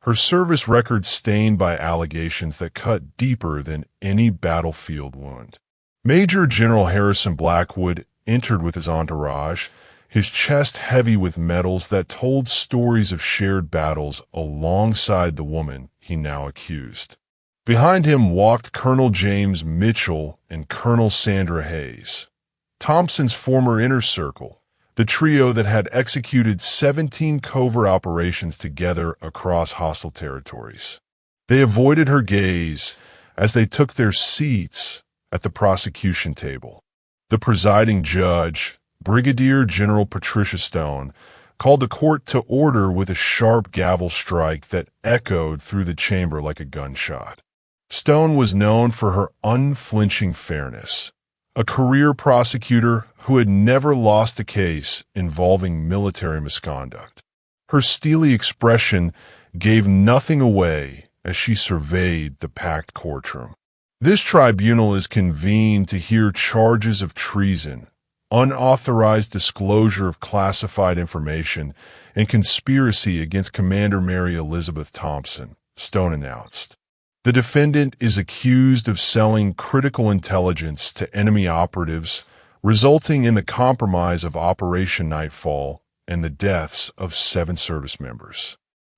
her service record stained by allegations that cut deeper than any battlefield wound. Major General Harrison Blackwood entered with his entourage, his chest heavy with medals that told stories of shared battles alongside the woman he now accused. Behind him walked Colonel James Mitchell and Colonel Sandra Hayes, Thompson's former inner circle, the trio that had executed 17 covert operations together across hostile territories. They avoided her gaze as they took their seats at the prosecution table. The presiding judge, Brigadier General Patricia Stone, called the court to order with a sharp gavel strike that echoed through the chamber like a gunshot. Stone was known for her unflinching fairness, a career prosecutor who had never lost a case involving military misconduct. Her steely expression gave nothing away as she surveyed the packed courtroom. This tribunal is convened to hear charges of treason, unauthorized disclosure of classified information, and conspiracy against Commander Mary Elizabeth Thompson, Stone announced. The defendant is accused of selling critical intelligence to enemy operatives, resulting in the compromise of Operation Nightfall and the deaths of 7 service members.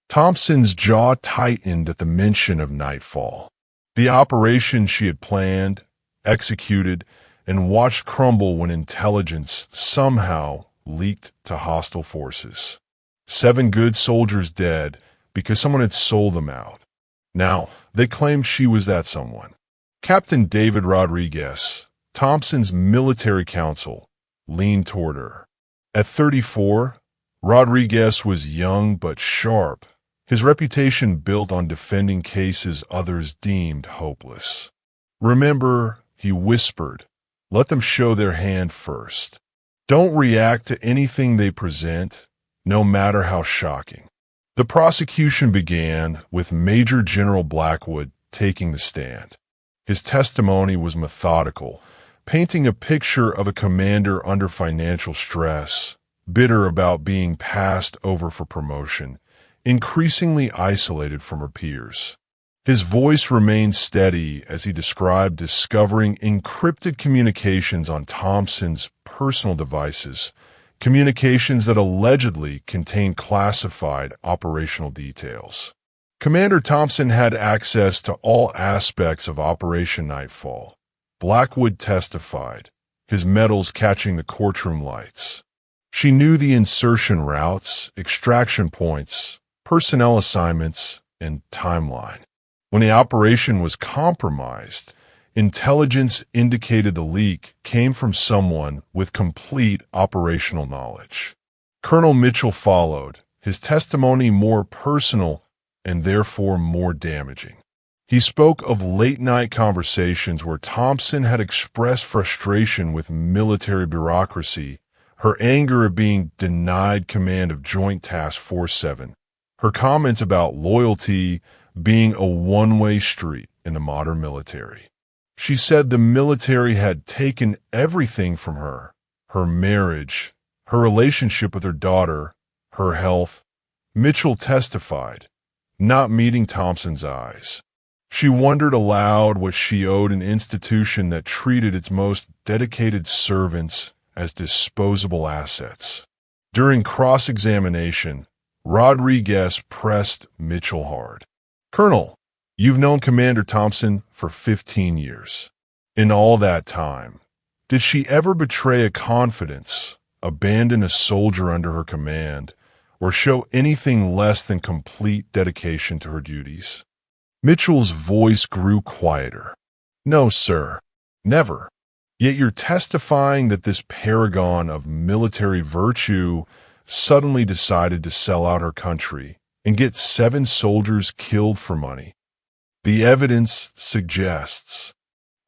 Thompson's jaw tightened at the mention of Nightfall, the operation she had planned, executed, and watched crumble when intelligence somehow leaked to hostile forces. 7 good soldiers dead because someone had sold them out. Now, they claimed she was that someone. Captain David Rodriguez, Thompson's military counsel, leaned toward her. At 34, Rodriguez was young but sharp, his reputation built on defending cases others deemed hopeless. "Remember," he whispered, "let them show their hand first. Don't react to anything they present, no matter how shocking." The prosecution began with Major General Blackwood taking the stand. His testimony was methodical, painting a picture of a commander under financial stress, bitter about being passed over for promotion, increasingly isolated from her peers. His voice remained steady as he described discovering encrypted communications on Thompson's personal devices, communications that allegedly contained classified operational details. Commander Thompson had access to all aspects of Operation Nightfall, Blackwood testified, his medals catching the courtroom lights. She knew the insertion routes, extraction points, personnel assignments, and timeline. When the operation was compromised, intelligence indicated the leak came from someone with complete operational knowledge. Colonel Mitchell followed, his testimony more personal and therefore more damaging. He spoke of late-night conversations where Thompson had expressed frustration with military bureaucracy, her anger at being denied command of Joint Task Force 7, her comments about loyalty being a one-way street in the modern military. She said the military had taken everything from her, her marriage, her relationship with her daughter, her health. Mitchell testified, not meeting Thompson's eyes. She wondered aloud what she owed an institution that treated its most dedicated servants as disposable assets. During cross-examination, Rodriguez pressed Mitchell hard. "Colonel, you've known Commander Thompson for 15 years. In all that time, did she ever betray a confidence, abandon a soldier under her command, or show anything less than complete dedication to her duties?" Mitchell's voice grew quieter. "No, sir. Never. Yet you're testifying that this paragon of military virtue suddenly decided to sell out her country and get 7 soldiers killed for money. The evidence suggests."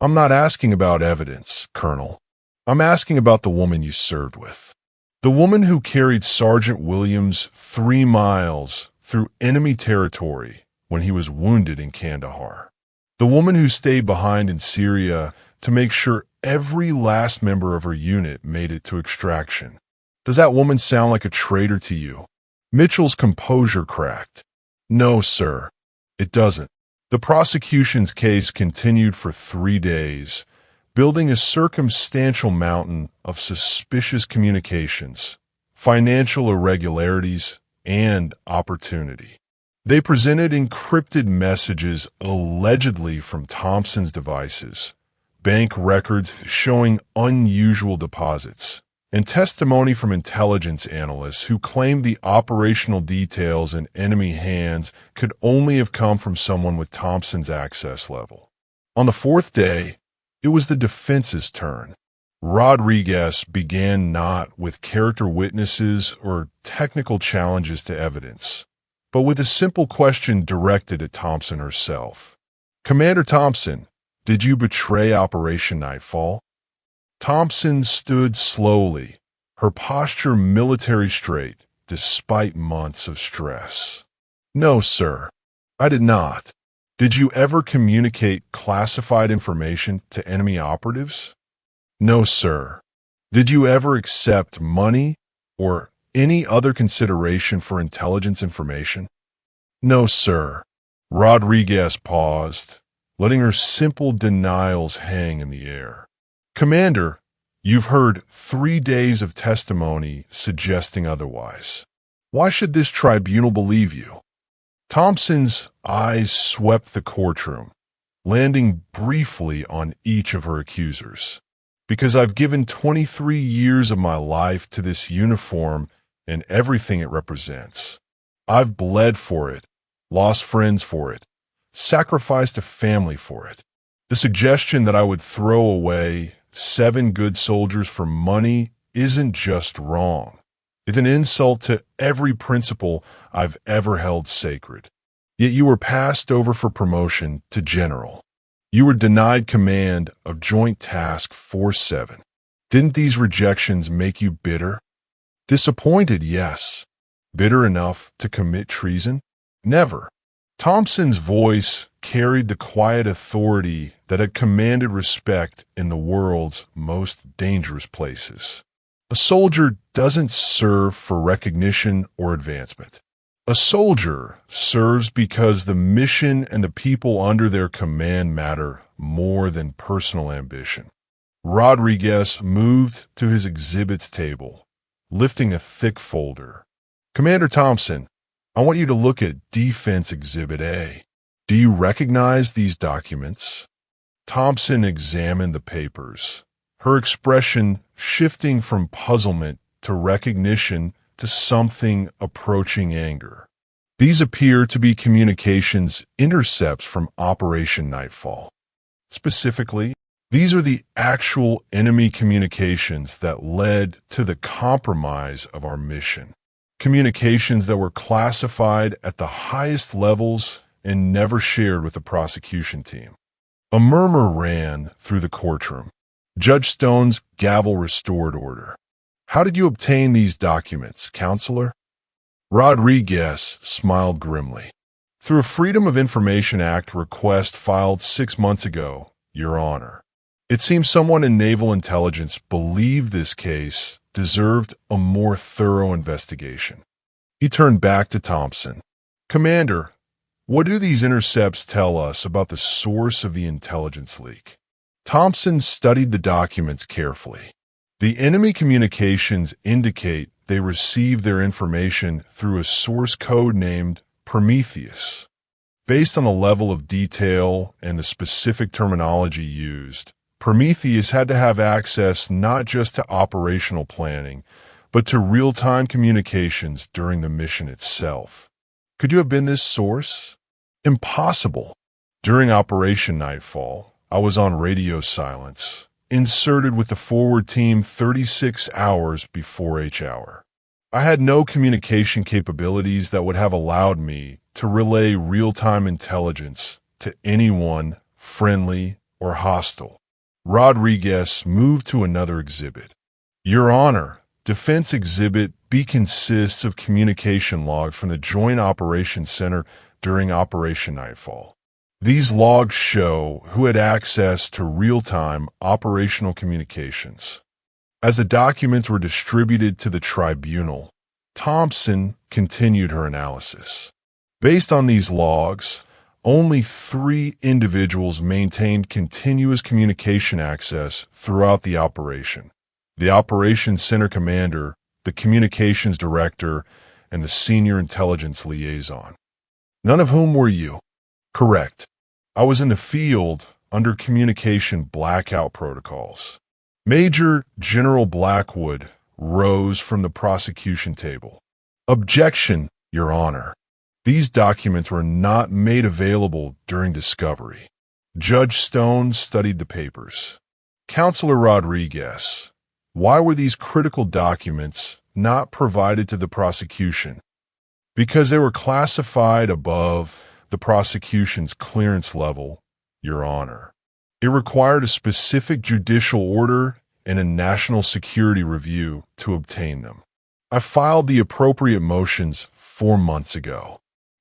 "I'm not asking about evidence, Colonel. I'm asking about the woman you served with. The woman who carried Sergeant Williams 3 miles through enemy territory when he was wounded in Kandahar. The woman who stayed behind in Syria to make sure every last member of her unit made it to extraction. Does that woman sound like a traitor to you?" Mitchell's composure cracked. No, sir, it doesn't. The prosecution's case continued for 3 days, building a circumstantial mountain of suspicious communications, financial irregularities, and opportunity. They presented encrypted messages allegedly from Thompson's devices, bank records showing unusual deposits, and testimony from intelligence analysts who claimed the operational details in enemy hands could only have come from someone with Thompson's access level. On the 4th day, it was the defense's turn. Rodriguez began not with character witnesses or technical challenges to evidence, but with a simple question directed at Thompson herself. Commander Thompson, did you betray Operation Nightfall? Thompson stood slowly, her posture military straight, despite months of stress. No, sir, I did not. Did you ever communicate classified information to enemy operatives? No, sir. Did you ever accept money or any other consideration for intelligence information? No, sir. Rodriguez paused, letting her simple denials hang in the air. Commander, you've heard 3 days of testimony suggesting otherwise. Why should this tribunal believe you? Thompson's eyes swept the courtroom, landing briefly on each of her accusers. Because I've given 23 years of my life to this uniform and everything it represents. I've bled for it, lost friends for it, sacrificed a family for it. The suggestion that I would throw away 7 good soldiers for money isn't just wrong. It's an insult to every principle I've ever held sacred. Yet you were passed over for promotion to general. You were denied command of Joint Task Force 7. Didn't these rejections make you bitter? Disappointed, yes. Bitter enough to commit treason? Never. Thompson's voice carried the quiet authority that had commanded respect in the world's most dangerous places. A soldier doesn't serve for recognition or advancement. A soldier serves because the mission and the people under their command matter more than personal ambition. Rodriguez moved to his exhibits table, lifting a thick folder. Commander Thompson, I want you to look at Defense Exhibit A. Do you recognize these documents? Thompson examined the papers, her expression shifting from puzzlement to recognition to something approaching anger. These appear to be communications intercepts from Operation Nightfall. Specifically, these are the actual enemy communications that led to the compromise of our mission. Communications that were classified at the highest levels and never shared with the prosecution team. A murmur ran through the courtroom. Judge Stone's gavel restored order. How did you obtain these documents, counselor? Rodriguez smiled grimly. Through a Freedom of Information Act request filed 6 months ago, Your Honor. It seems someone in naval intelligence believed this case deserved a more thorough investigation. He turned back to Thompson. Commander, what do these intercepts tell us about the source of the intelligence leak? Thompson studied the documents carefully. The enemy communications indicate they received their information through a source code named Prometheus. Based on the level of detail and the specific terminology used, Prometheus had to have access not just to operational planning, but to real-time communications during the mission itself. Could you have been this source? Impossible. During Operation Nightfall, I was on radio silence, inserted with the forward team 36 hours before H-hour. I had no communication capabilities that would have allowed me to relay real-time intelligence to anyone friendly or hostile. Rodriguez moved to another exhibit. Your Honor, Defense Exhibit B consists of communication logs from the Joint Operations Center during Operation Nightfall. These logs show who had access to real-time operational communications. As the documents were distributed to the tribunal, Thompson continued her analysis. Based on these logs, only 3 individuals maintained continuous communication access throughout the operation: the Operations Center Commander, the Communications Director, and the Senior Intelligence Liaison. None of whom were you? Correct. I was in the field under communication blackout protocols. Major General Blackwood rose from the prosecution table. Objection, Your Honor. These documents were not made available during discovery. Judge Stone studied the papers. Counselor Rodriguez, why were these critical documents not provided to the prosecution? Because they were classified above the prosecution's clearance level, Your Honor. It required a specific judicial order and a national security review to obtain them. I filed the appropriate motions 4 months ago.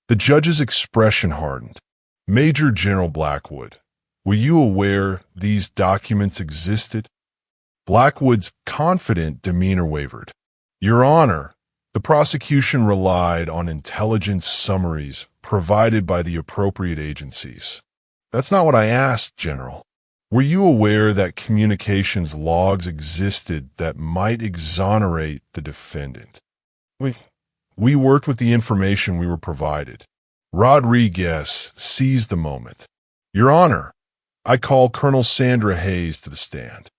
The judge's expression hardened. Major General Blackwood, were you aware these documents existed? Blackwood's confident demeanor wavered. Your Honor, the prosecution relied on intelligence summaries provided by the appropriate agencies. That's not what I asked, General. Were you aware that communications logs existed that might exonerate the defendant? We worked with the information we were provided. Rodriguez seized the moment. Your Honor, I call Colonel Sandra Hayes to the stand.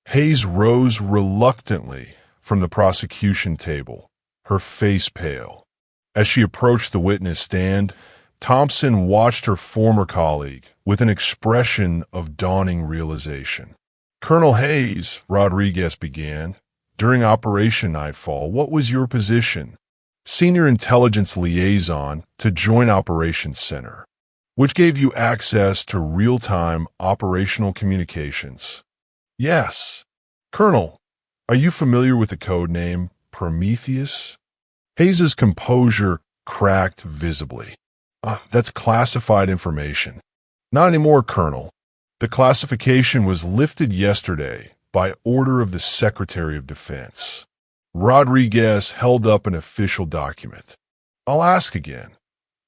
Hayes rose reluctantly from the prosecution table, her face pale. As she approached the witness stand, Thompson watched her former colleague with an expression of dawning realization. Colonel Hayes, Rodriguez began, during Operation Nightfall, what was your position? Senior Intelligence Liaison to Joint Operations Center, which gave you access to real-time operational communications. Yes. Colonel, are you familiar with the code name Prometheus? Hayes's composure cracked visibly. That's classified information. Not anymore, Colonel. The classification was lifted yesterday by order of the Secretary of Defense. Rodriguez held up an official document. I'll ask again.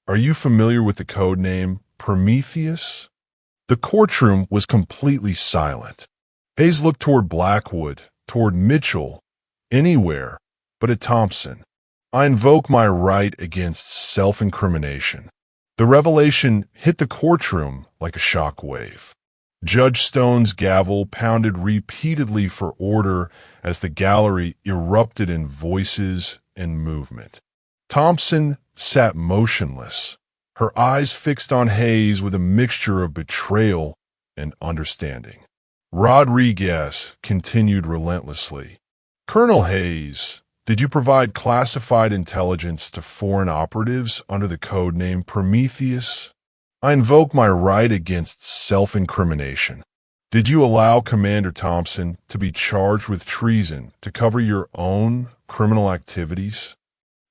Are you familiar with the code name Prometheus? The courtroom was completely silent. Hayes looked toward Blackwood, toward Mitchell, anywhere but at Thompson. I invoke my right against self-incrimination. The revelation hit the courtroom like a shock wave. Judge Stone's gavel pounded repeatedly for order as the gallery erupted in voices and movement. Thompson sat motionless, her eyes fixed on Hayes with a mixture of betrayal and understanding. Rodriguez continued relentlessly. Colonel Hayes, did you provide classified intelligence to foreign operatives under the code name Prometheus? I invoke my right against self-incrimination. Did you allow Commander Thompson to be charged with treason to cover your own criminal activities?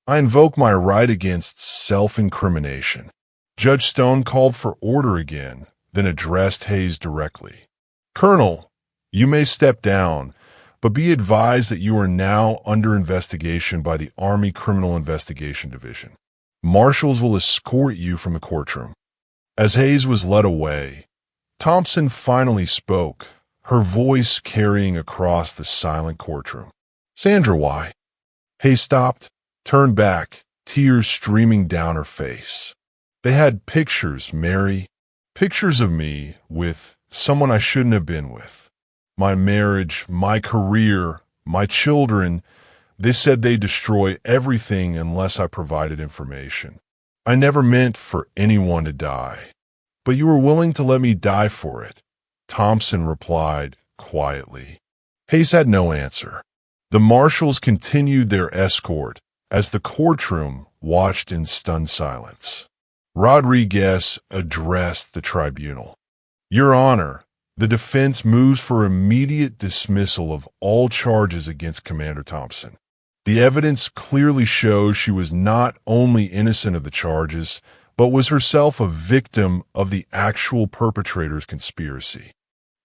I invoke my right against self-incrimination. Judge Stone called for order again, then addressed Hayes directly. Colonel, you may step down, but be advised that you are now under investigation by the Army Criminal Investigation Division. Marshals will escort you from the courtroom. As Hayes was led away, Thompson finally spoke, her voice carrying across the silent courtroom. Sandra, why? Hayes stopped, turned back, tears streaming down her face. They had pictures, Mary, pictures of me with someone I shouldn't have been with. My marriage, my career, my children, they said they'd destroy everything unless I provided information. I never meant for anyone to die. But you were willing to let me die for it, Thompson replied quietly. Hayes had no answer. The marshals continued their escort as the courtroom watched in stunned silence. Rodriguez addressed the tribunal. Your Honor, the defense moves for immediate dismissal of all charges against Commander Thompson. The evidence clearly shows she was not only innocent of the charges, but was herself a victim of the actual perpetrator's conspiracy.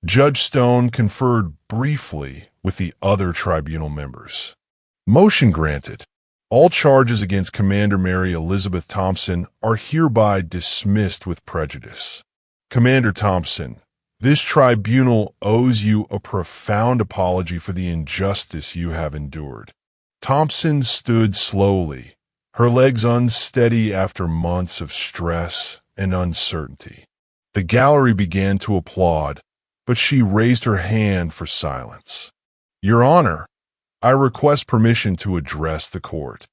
Judge Stone conferred briefly with the other tribunal members. Motion granted. All charges against Commander Mary Elizabeth Thompson are hereby dismissed with prejudice. Commander Thompson, this tribunal owes you a profound apology for the injustice you have endured. Thompson stood slowly, her legs unsteady after months of stress and uncertainty. The gallery began to applaud, but she raised her hand for silence. Your Honor, I request permission to address the court.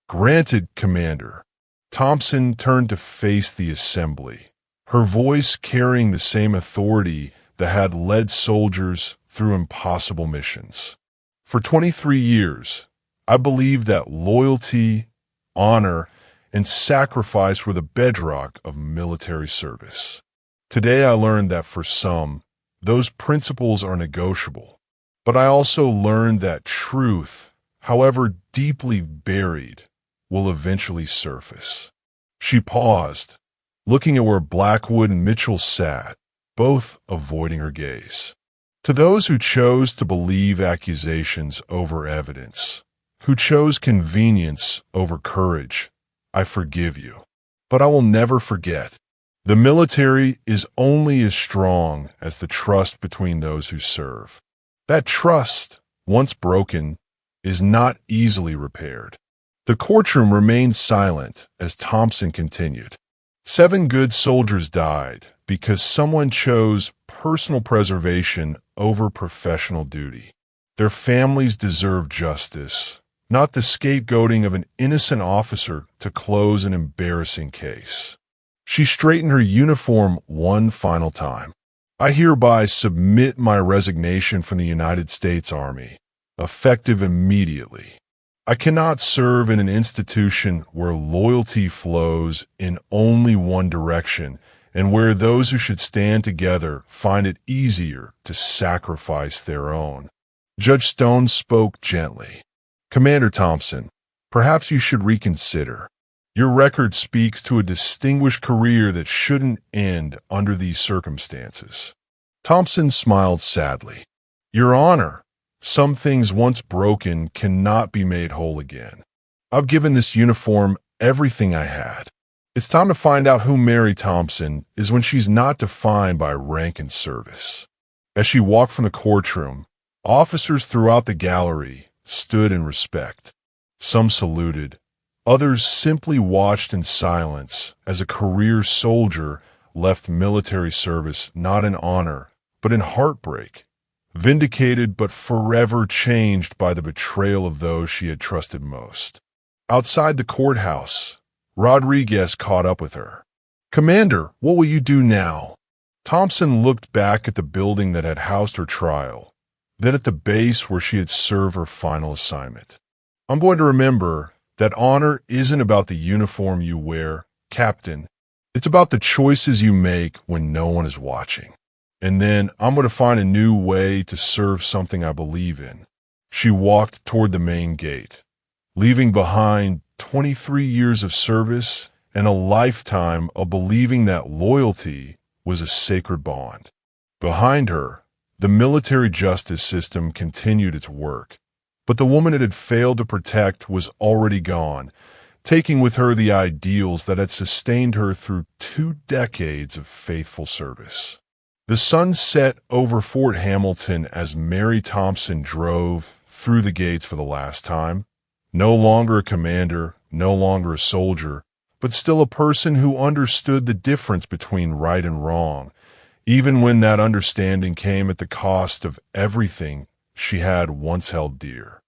Granted, Commander. Thompson turned to face the assembly, her voice carrying the same authority that had led soldiers through impossible missions. For 23 years, I believed that loyalty, honor, and sacrifice were the bedrock of military service. Today I learned that for some, those principles are negotiable. But I also learned that truth, however deeply buried, will eventually surface. She paused, looking at where Blackwood and Mitchell sat, both avoiding her gaze. To those who chose to believe accusations over evidence, who chose convenience over courage, I forgive you. But I will never forget. The military is only as strong as the trust between those who serve. That trust, once broken, is not easily repaired. The courtroom remained silent as Thompson continued. 7 good soldiers died because someone chose personal preservation over professional duty. Their families deserve justice, not the scapegoating of an innocent officer to close an embarrassing case. She straightened her uniform one final time. I hereby submit my resignation from the United States Army, effective immediately. I cannot serve in an institution where loyalty flows in only one direction and where those who should stand together find it easier to sacrifice their own. Judge Stone spoke gently. Commander Thompson, perhaps you should reconsider. Your record speaks to a distinguished career that shouldn't end under these circumstances. Thompson smiled sadly. Your Honor, some things once broken cannot be made whole again. I've given this uniform everything I had. It's time to find out who Mary Thompson is when she's not defined by rank and service. As she walked from the courtroom, officers throughout the gallery stood in respect. Some saluted. Others simply watched in silence as a career soldier left military service not in honor, but in heartbreak, vindicated but forever changed by the betrayal of those she had trusted most. Outside the courthouse, Rodriguez caught up with her. Commander, what will you do now? Thompson looked back at the building that had housed her trial, then at the base where she had served her final assignment. I'm going to remember that honor isn't about the uniform you wear, Captain. It's about the choices you make when no one is watching. And then I'm going to find a new way to serve something I believe in. She walked toward the main gate, leaving behind 23 years of service and a lifetime of believing that loyalty was a sacred bond. Behind her, the military justice system continued its work. But the woman it had failed to protect was already gone, taking with her the ideals that had sustained her through 2 decades of faithful service. The sun set over Fort Hamilton as Mary Thompson drove through the gates for the last time. No longer a commander, no longer a soldier, but still a person who understood the difference between right and wrong, even when that understanding came at the cost of everything she had once held dear.